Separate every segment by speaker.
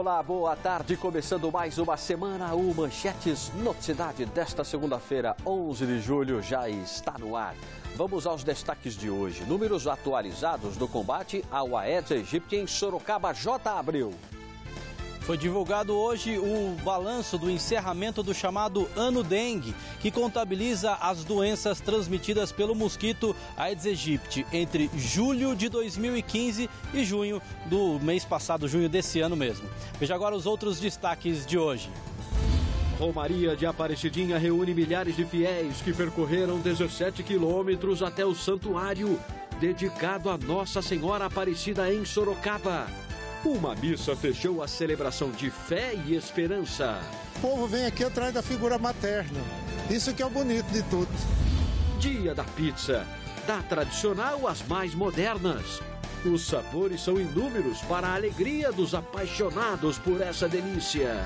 Speaker 1: Olá, boa tarde. Começando mais uma semana, o Manchetes Noticidade desta segunda-feira, 11 de julho, já está no ar. Vamos aos destaques de hoje. Números atualizados do combate ao Aedes aegypti em Sorocaba. J. Abreu.
Speaker 2: Foi divulgado hoje o balanço do encerramento do chamado Ano Dengue, que contabiliza as doenças transmitidas pelo mosquito Aedes aegypti entre julho de 2015 e junho do mês passado, junho desse ano mesmo. Veja agora os outros destaques de hoje.
Speaker 3: Romaria de Aparecidinha reúne milhares de fiéis que percorreram 17 quilômetros até o santuário dedicado a Nossa Senhora Aparecida em Sorocaba. Uma missa fechou a celebração de fé e esperança.
Speaker 4: O povo vem aqui atrás da figura materna. Isso que é o bonito de tudo.
Speaker 3: Dia da pizza, da tradicional às mais modernas. Os sabores são inúmeros para a alegria dos apaixonados por essa delícia.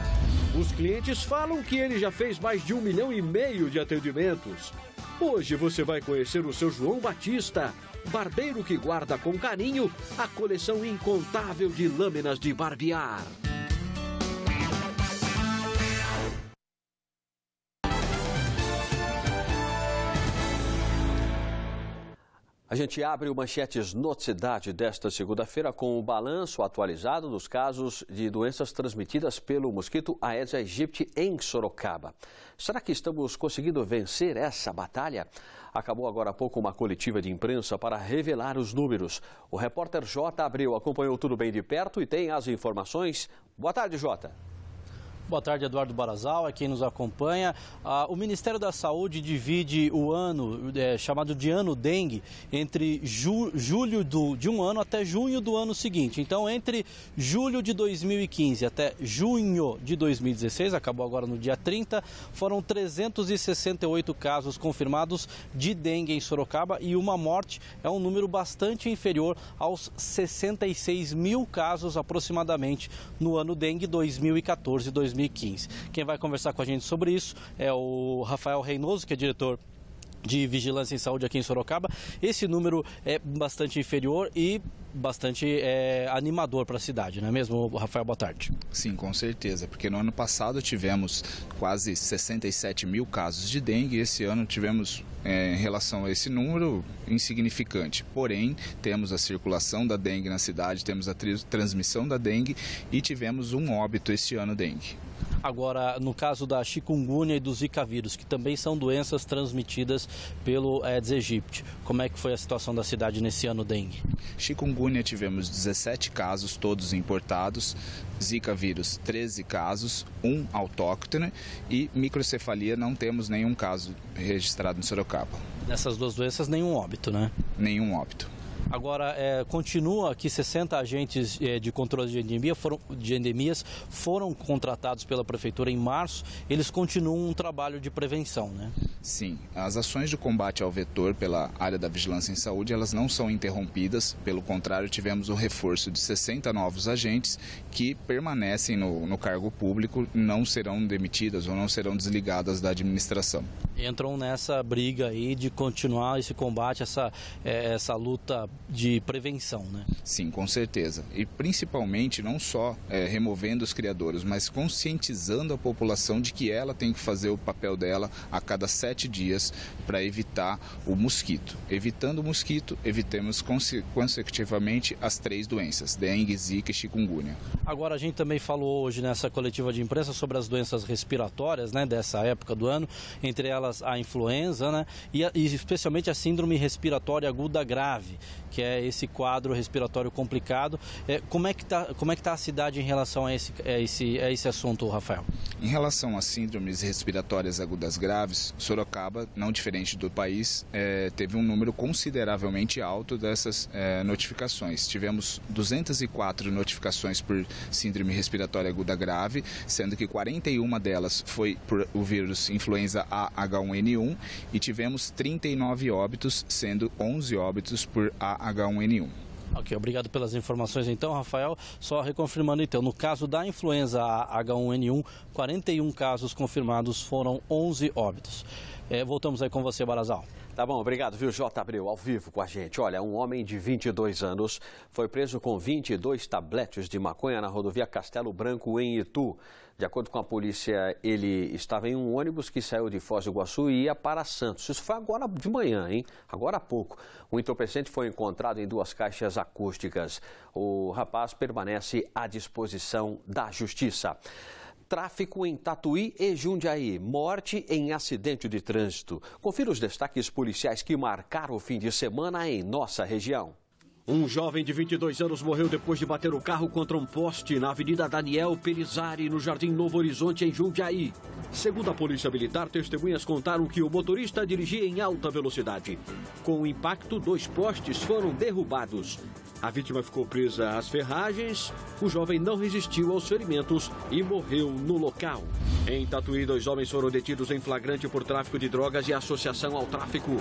Speaker 3: Os clientes falam que ele já fez mais de 1,5 milhão de atendimentos. Hoje você vai conhecer o seu João Batista, barbeiro que guarda com carinho a coleção incontável de lâminas de barbear.
Speaker 1: A gente abre o Manchetes Noticidade desta segunda-feira com o balanço atualizado dos casos de doenças transmitidas pelo mosquito Aedes aegypti em Sorocaba. Será que estamos conseguindo vencer essa batalha? Acabou agora há pouco uma coletiva de imprensa para revelar os números. O repórter J. Abreu acompanhou tudo bem de perto e tem as informações. Boa tarde, J.
Speaker 2: Boa tarde, Eduardo Barazal, é quem nos acompanha. O Ministério da Saúde divide o ano, chamado de Ano Dengue, entre julho de um ano até junho do ano seguinte. Então, entre julho de 2015 até junho de 2016, acabou agora no dia 30, foram 368 casos confirmados de dengue em Sorocaba e uma morte. É um número bastante inferior aos 66 mil casos aproximadamente no ano dengue 2014-2015. Quem vai conversar com a gente sobre isso é o Rafael Reinoso, que é diretor de Vigilância em Saúde aqui em Sorocaba. Esse número é bastante inferior e bastante animador para a cidade, não é mesmo, Rafael? Boa tarde.
Speaker 5: Sim, com certeza, porque no ano passado tivemos quase 67 mil casos de dengue e esse ano tivemos, em relação a esse número, insignificante. Porém, temos a circulação da dengue na cidade, temos a transmissão da dengue e tivemos um óbito esse ano dengue.
Speaker 2: Agora, no caso da chikungunya e do zika vírus, que também são doenças transmitidas pelo Aedes aegypti, como é que foi a situação da cidade nesse ano dengue?
Speaker 5: Chikungunya tivemos 17 casos, todos importados, zika vírus 13 casos, 1 autóctone e microcefalia não temos nenhum caso registrado em Sorocaba.
Speaker 2: Nessas duas doenças, nenhum óbito, né?
Speaker 5: Nenhum óbito.
Speaker 2: Agora, continua que 60 agentes de controle de endemias foram contratados pela Prefeitura em março. Eles continuam um trabalho de prevenção, né?
Speaker 5: Sim, as ações de combate ao vetor pela área da Vigilância em Saúde, elas não são interrompidas. Pelo contrário, tivemos um reforço de 60 novos agentes que permanecem no cargo público, não serão demitidas ou não serão desligadas da administração.
Speaker 2: Entram nessa briga aí de continuar esse combate, essa luta de prevenção, né?
Speaker 5: Sim, com certeza. E principalmente não só removendo os criadouros, mas conscientizando a população de que ela tem que fazer o papel dela a cada 7 dias para evitar o mosquito. Evitando o mosquito, evitemos consecutivamente as 3 doenças, dengue, zika e chikungunya.
Speaker 2: Agora, a gente também falou hoje nessa coletiva de imprensa sobre as doenças respiratórias, né, dessa época do ano, entre elas a influenza, né, e especialmente a síndrome respiratória aguda grave, que é esse quadro respiratório complicado. Como é que tá a cidade em relação a esse assunto, Rafael?
Speaker 5: Em relação às síndromes respiratórias agudas graves, Sorocaba, não diferente do país, teve um número consideravelmente alto dessas notificações. Tivemos 204 notificações por síndrome respiratória aguda grave, sendo que 41 delas foi por o vírus influenza A H1N1 e tivemos 39 óbitos, sendo 11 óbitos por A H1N1.
Speaker 2: Ok, obrigado pelas informações então, Rafael. Só reconfirmando então, no caso da influenza H1N1, 41 casos confirmados, foram 11 óbitos. Voltamos aí com você, Barazal.
Speaker 1: Tá bom, obrigado, viu, J. Abreu, ao vivo com a gente. Olha, um homem de 22 anos foi preso com 22 tabletes de maconha na rodovia Castelo Branco, em Itu. De acordo com a polícia, ele estava em um ônibus que saiu de Foz do Iguaçu e ia para Santos. Isso foi agora de manhã, hein? Agora há pouco. O entorpecente foi encontrado em 2 caixas acústicas. O rapaz permanece à disposição da justiça. Tráfico em Tatuí e Jundiaí. Morte em acidente de trânsito. Confira os destaques policiais que marcaram o fim de semana em nossa região.
Speaker 3: Um jovem de 22 anos morreu depois de bater o carro contra um poste na Avenida Daniel Pelizari, no Jardim Novo Horizonte, em Jundiaí. Segundo a Polícia Militar, testemunhas contaram que o motorista dirigia em alta velocidade. Com o impacto, 2 postes foram derrubados. A vítima ficou presa às ferragens, o jovem não resistiu aos ferimentos e morreu no local. Em Tatuí, 2 homens foram detidos em flagrante por tráfico de drogas e associação ao tráfico.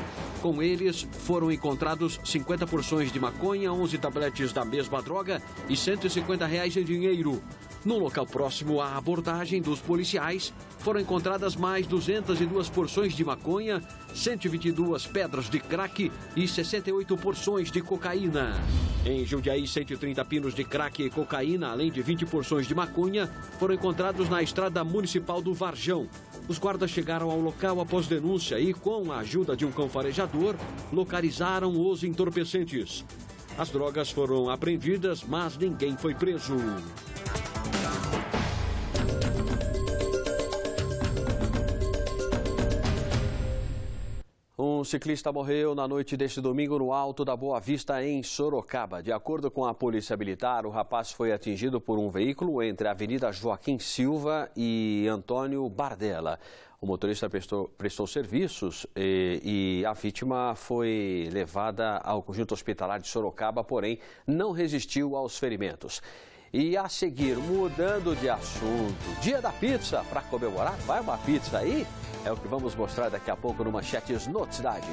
Speaker 3: Com eles, foram encontrados 50 porções de maconha, 11 tabletes da mesma droga e R$150 em dinheiro. No local próximo à abordagem dos policiais, foram encontradas mais 202 porções de maconha, 122 pedras de crack e 68 porções de cocaína. Em Jundiaí, 130 pinos de crack e cocaína, além de 20 porções de maconha, foram encontrados na estrada municipal do Varjão. Os guardas chegaram ao local após denúncia e, com a ajuda de um cão farejador, localizaram os entorpecentes. As drogas foram apreendidas, mas ninguém foi preso.
Speaker 1: Um ciclista morreu na noite deste domingo no Alto da Boa Vista, em Sorocaba. De acordo com a Polícia Militar, o rapaz foi atingido por um veículo entre a Avenida Joaquim Silva e Antônio Bardella. O motorista prestou serviços e a vítima foi levada ao conjunto hospitalar de Sorocaba, porém não resistiu aos ferimentos. E a seguir, mudando de assunto, Dia da Pizza, para comemorar, vai uma pizza aí? É o que vamos mostrar daqui a pouco no Manchetes Noticidade.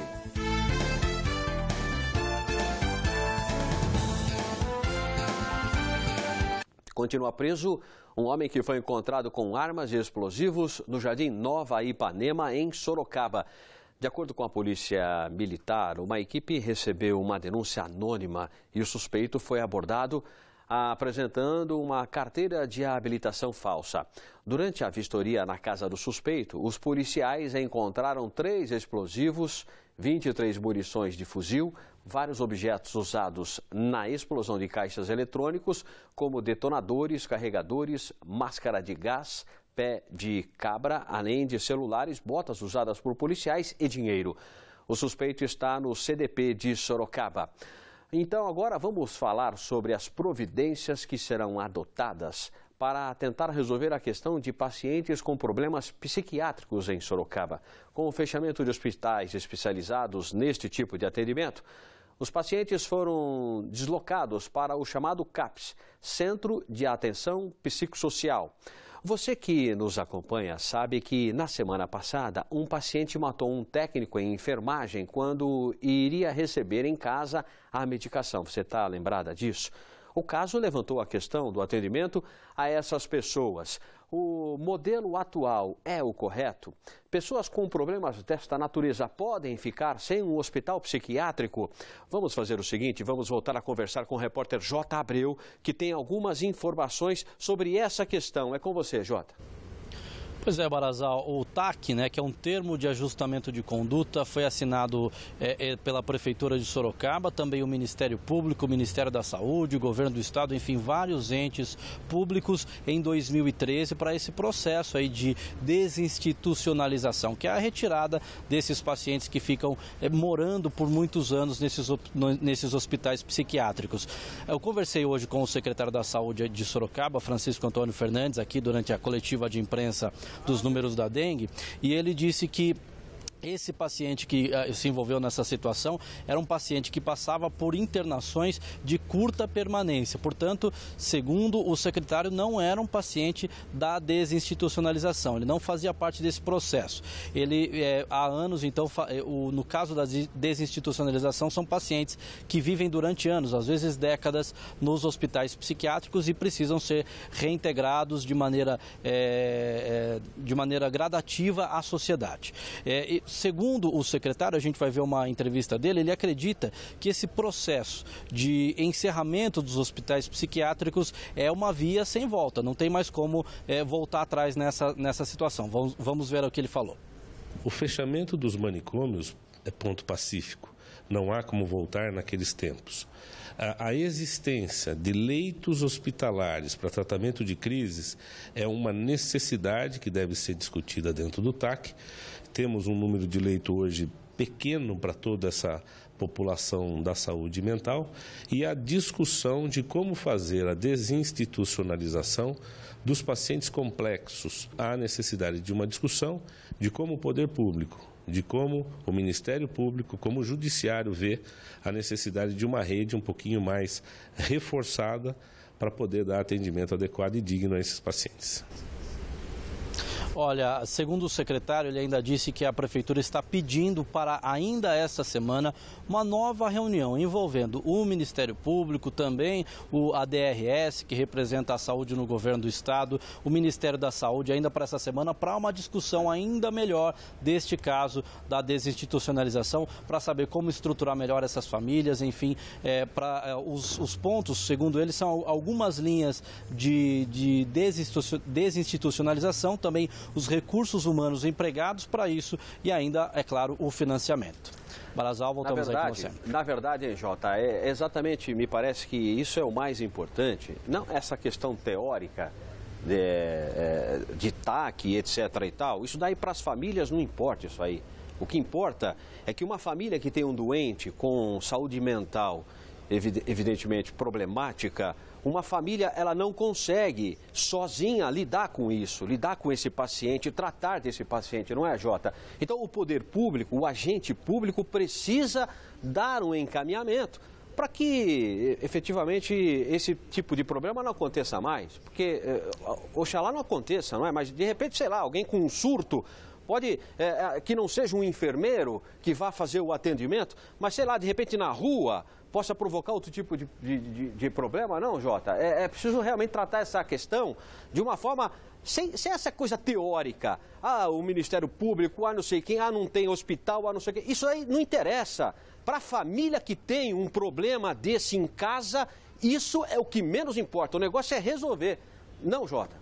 Speaker 1: Continua preso um homem que foi encontrado com armas e explosivos no Jardim Nova Ipanema, em Sorocaba. De acordo com a Polícia Militar, uma equipe recebeu uma denúncia anônima e o suspeito foi abordado apresentando uma carteira de habilitação falsa. Durante a vistoria na casa do suspeito, os policiais encontraram 3 explosivos, 23 munições de fuzil, vários objetos usados na explosão de caixas eletrônicos, como detonadores, carregadores, máscara de gás, pé de cabra, além de celulares, botas usadas por policiais e dinheiro. O suspeito está no CDP de Sorocaba. Então, agora vamos falar sobre as providências que serão adotadas para tentar resolver a questão de pacientes com problemas psiquiátricos em Sorocaba. Com o fechamento de hospitais especializados neste tipo de atendimento, os pacientes foram deslocados para o chamado CAPS, Centro de Atenção Psicossocial. Você que nos acompanha sabe que, na semana passada, um paciente matou um técnico em enfermagem quando iria receber em casa a medicação. Você está lembrada disso? O caso levantou a questão do atendimento a essas pessoas. O modelo atual é o correto? Pessoas com problemas desta natureza podem ficar sem um hospital psiquiátrico? Vamos fazer o seguinte, vamos voltar a conversar com o repórter J. Abreu, que tem algumas informações sobre essa questão. É com você, J.
Speaker 2: Pois é, Barazal, o TAC, né, que é um termo de ajustamento de conduta, foi assinado pela Prefeitura de Sorocaba, também o Ministério Público, o Ministério da Saúde, o Governo do Estado, enfim, vários entes públicos em 2013 para esse processo aí de desinstitucionalização, que é a retirada desses pacientes que ficam morando por muitos anos nesses hospitais psiquiátricos. Eu conversei hoje com o secretário da Saúde de Sorocaba, Francisco Antônio Fernandes, aqui durante a coletiva de imprensa dos números da dengue, e ele disse que esse paciente que se envolveu nessa situação era um paciente que passava por internações de curta permanência. Portanto, segundo o secretário, não era um paciente da desinstitucionalização. Ele não fazia parte desse processo. Ele, há anos, então, no caso da desinstitucionalização, são pacientes que vivem durante anos, às vezes décadas, nos hospitais psiquiátricos e precisam ser reintegrados de maneira gradativa à sociedade. segundo o secretário, a gente vai ver uma entrevista dele, ele acredita que esse processo de encerramento dos hospitais psiquiátricos é uma via sem volta, não tem mais como voltar atrás nessa situação. Vamos ver o que ele falou.
Speaker 6: O fechamento dos manicômios é ponto pacífico, não há como voltar naqueles tempos. A existência de leitos hospitalares para tratamento de crises é uma necessidade que deve ser discutida dentro do TAC. Temos um número de leitos hoje pequeno para toda essa população da saúde mental e a discussão de como fazer a desinstitucionalização dos pacientes complexos. Há necessidade de uma discussão de como o poder público, de como o Ministério Público, como o Judiciário vê a necessidade de uma rede um pouquinho mais reforçada para poder dar atendimento adequado e digno a esses pacientes.
Speaker 2: Olha, segundo o secretário, ele ainda disse que a Prefeitura está pedindo para ainda esta semana uma nova reunião envolvendo o Ministério Público, também o ADRS, que representa a saúde no governo do Estado, o Ministério da Saúde, ainda para essa semana, para uma discussão ainda melhor deste caso da desinstitucionalização, para saber como estruturar melhor essas famílias, enfim, os pontos, segundo ele, são algumas linhas de desinstitucionalização, também os recursos humanos empregados para isso e ainda, é claro, o financiamento. Barazal, voltamos aí com você. Na verdade,
Speaker 1: Jota, exatamente, me parece que isso é o mais importante, não essa questão teórica de TAC, etc. e tal, isso daí para as famílias não importa isso aí. O que importa é que uma família que tem um doente com saúde mental evidentemente problemática, uma família ela não consegue sozinha lidar com isso, lidar com esse paciente, tratar desse paciente, não é, Jota? Então o poder público, o agente público precisa dar um encaminhamento para que efetivamente esse tipo de problema não aconteça mais, porque oxalá não aconteça, não é? Mas de repente, sei lá, alguém com um surto, pode que não seja um enfermeiro que vá fazer o atendimento, mas sei lá, de repente na rua possa provocar outro tipo de problema, não, Jota? É preciso realmente tratar essa questão de uma forma, sem essa coisa teórica. Ah, o Ministério Público, não sei quem, não tem hospital, não sei quem. Isso aí não interessa. Para a família que tem um problema desse em casa, isso é o que menos importa. O negócio é resolver. Não, Jota?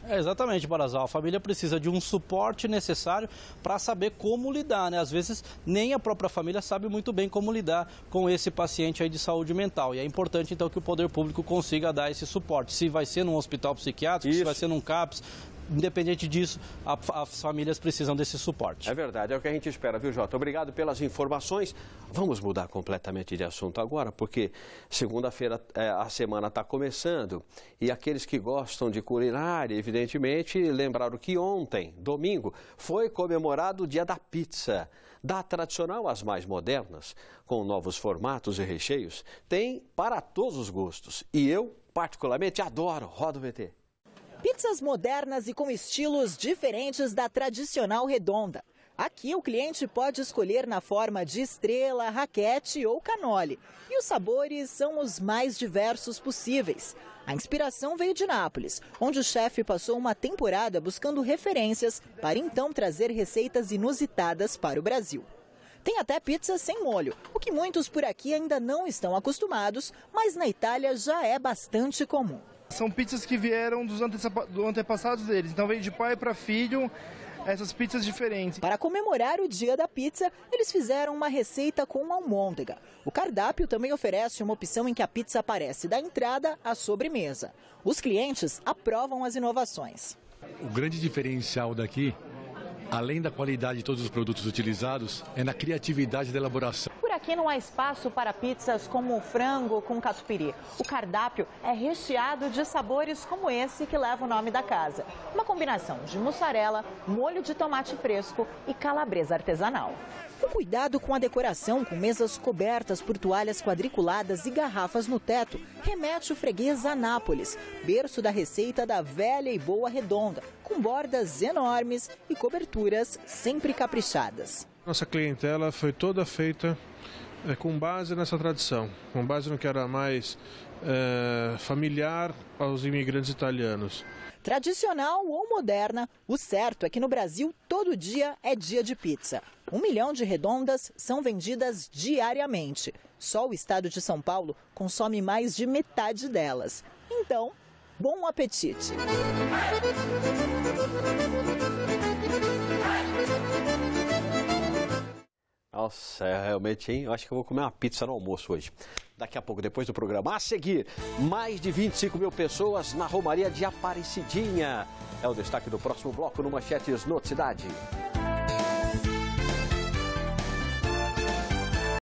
Speaker 2: Exatamente, Barazal. A família precisa de um suporte necessário para saber como lidar, né? Às vezes nem a própria família sabe muito bem como lidar com esse paciente aí de saúde mental. E é importante, então, que o poder público consiga dar esse suporte. Se vai ser num hospital psiquiátrico, se vai ser num CAPS, independente disso, as famílias precisam desse suporte.
Speaker 1: É verdade, é o que a gente espera, viu, Jota? Obrigado pelas informações. Vamos mudar completamente de assunto agora, porque segunda-feira a semana está começando e aqueles que gostam de culinária, evidentemente, lembraram que ontem, domingo, foi comemorado o Dia da Pizza. Da tradicional às mais modernas, com novos formatos e recheios, tem para todos os gostos. E eu, particularmente, adoro. Roda o VT.
Speaker 7: Pizzas modernas e com estilos diferentes da tradicional redonda. Aqui o cliente pode escolher na forma de estrela, raquete ou canole. E os sabores são os mais diversos possíveis. A inspiração veio de Nápoles, onde o chefe passou uma temporada buscando referências para então trazer receitas inusitadas para o Brasil. Tem até pizza sem molho, o que muitos por aqui ainda não estão acostumados, mas na Itália já é bastante comum.
Speaker 8: São pizzas que vieram dos antepassados deles, então veio de pai para filho, essas pizzas diferentes.
Speaker 7: Para comemorar o Dia da Pizza, eles fizeram uma receita com almôndega. O cardápio também oferece uma opção em que a pizza aparece da entrada à sobremesa. Os clientes aprovam as inovações.
Speaker 9: O grande diferencial daqui, além da qualidade de todos os produtos utilizados, é na criatividade da elaboração.
Speaker 7: Por aqui não há espaço para pizzas como frango com catupiry. O cardápio é recheado de sabores como esse que leva o nome da casa. Uma combinação de mussarela, molho de tomate fresco e calabresa artesanal. O cuidado com a decoração, com mesas cobertas por toalhas quadriculadas e garrafas no teto, remete o freguês a Nápoles, berço da receita da velha e boa redonda, com bordas enormes e coberturas sempre caprichadas.
Speaker 10: Nossa clientela foi toda feita com base nessa tradição, com base no que era mais familiar aos imigrantes italianos.
Speaker 7: Tradicional ou moderna, o certo é que no Brasil todo dia é dia de pizza. 1 milhão de redondas são vendidas diariamente. Só o estado de São Paulo consome mais de metade delas. Então, bom apetite!
Speaker 1: Nossa, realmente, hein? Eu acho que eu vou comer uma pizza no almoço hoje. Daqui a pouco, depois do programa. A seguir, mais de 25 mil pessoas na Romaria de Aparecidinha. É o destaque do próximo bloco no Manchetes Noticidade.